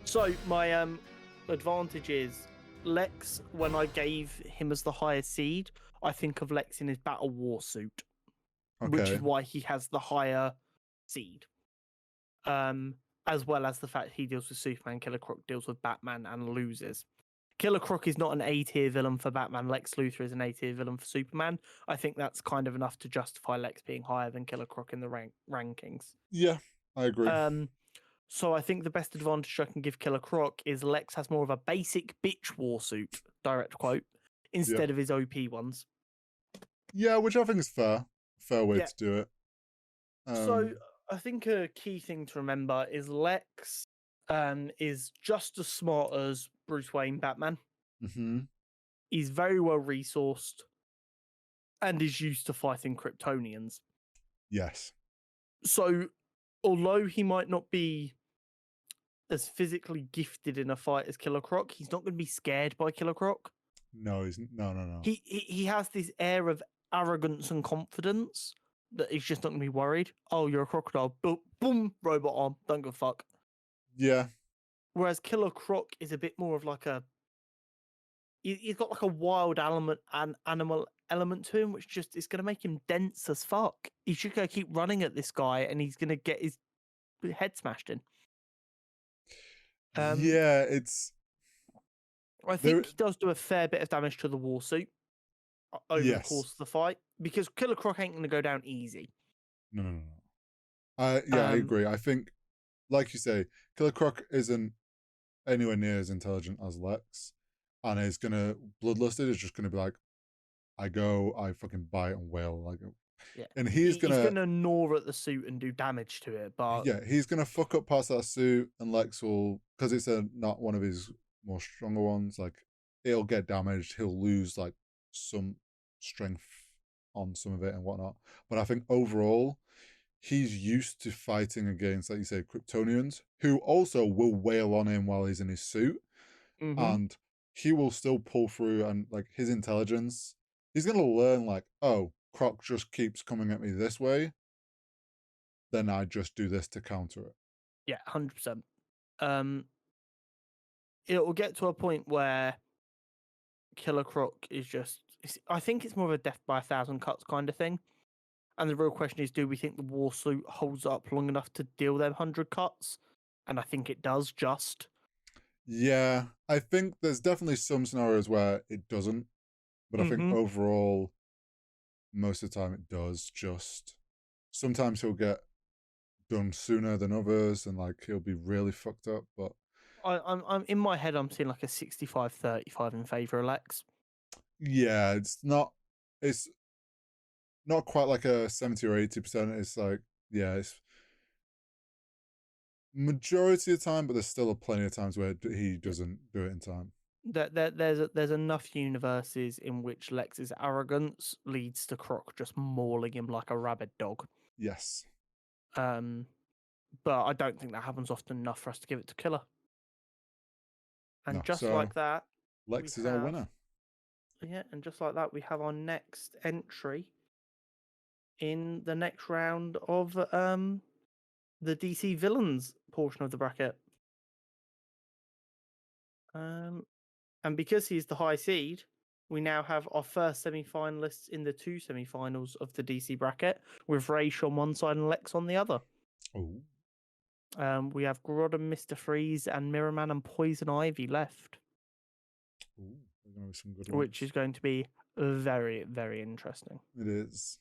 So my advantage is Lex. When I gave him as the highest seed, I think of Lex in his Battle War suit, which is why he has the higher seed. As well as the fact he deals with Superman, Killer Croc deals with Batman and loses. Killer Croc is not an A-tier villain for Batman. Lex Luthor is an A-tier villain for Superman. I think that's kind of enough to justify Lex being higher than Killer Croc in the rankings. Yeah, I agree. So I think the best advantage I can give Killer Croc is Lex has more of a basic bitch war suit, direct quote, instead of his OP ones. Yeah, which I think is fair. Fair way to do it. So I think a key thing to remember is Lex is just as smart as Bruce Wayne Batman. Mm-hmm. He's very well resourced and is used to fighting Kryptonians. Yes. So although he might not be as physically gifted in a fight as Killer Croc, he's not going to be scared by Killer Croc. No, he's no. He has this air of arrogance and confidence that he's just not going to be worried. Oh, you're a crocodile. Boom, robot arm. Don't give a fuck. Yeah. Whereas Killer Croc is a bit more of like a... He's got like a wild animal element to him, which just is going to make him dense as fuck. He's just going to keep running at this guy and he's going to get his head smashed in. Yeah, it's... I think he does do a fair bit of damage to the war suit over the course of the fight, because Killer Croc ain't going to go down easy. No. I agree. I think, like you say, Killer Croc isn't anywhere near as intelligent as Lex, and is gonna bloodlusted is just gonna be like, I fucking bite and wail like, and he's gonna gnaw at the suit and do damage to it, but he's gonna fuck up parts of that suit, and Lex will, because it's not one of his more stronger ones, like it'll get damaged. He'll lose like some strength on some of it and whatnot. But I think overall, he's used to fighting against, like you say, Kryptonians, who also will wail on him while he's in his suit, and he will still pull through. And like his intelligence, he's gonna learn like, oh, Croc just keeps coming at me this way, then I just do this to counter it. Yeah, 100%. It will get to a point where Killer Croc is just... I think it's more of a death by 1,000 cuts kind of thing. And the real question is, do we think the war suit holds up long enough to deal them 100 cuts? And I think it does just. Yeah, I think there's definitely some scenarios where it doesn't. But I think overall, most of the time it does. Just sometimes he'll get done sooner than others, and like he'll be really fucked up. But I'm in my head, I'm seeing like a 65-35 in favor of Lex. Yeah, it's not quite like a 70 or 80%. It's like, yeah, it's majority of the time, but there's still plenty of times where he doesn't do it in time. There's enough universes in which Lex's arrogance leads to Croc just mauling him like a rabid dog. Yes. But I don't think that happens often enough for us to give it to Killer. And just like that, Lex is our winner. Yeah, and just like that, we have our next entry in the next round of the DC villains portion of the bracket. And because he's the high seed, we now have our first semi-finalists in the two semi-finals of the DC bracket, with Raish on one side and Lex on the other. Oh. We have Grodd, Mr. Freeze, and Mirrorman and Poison Ivy left. Ooh, going to be some good which is going to be very, very interesting. It is.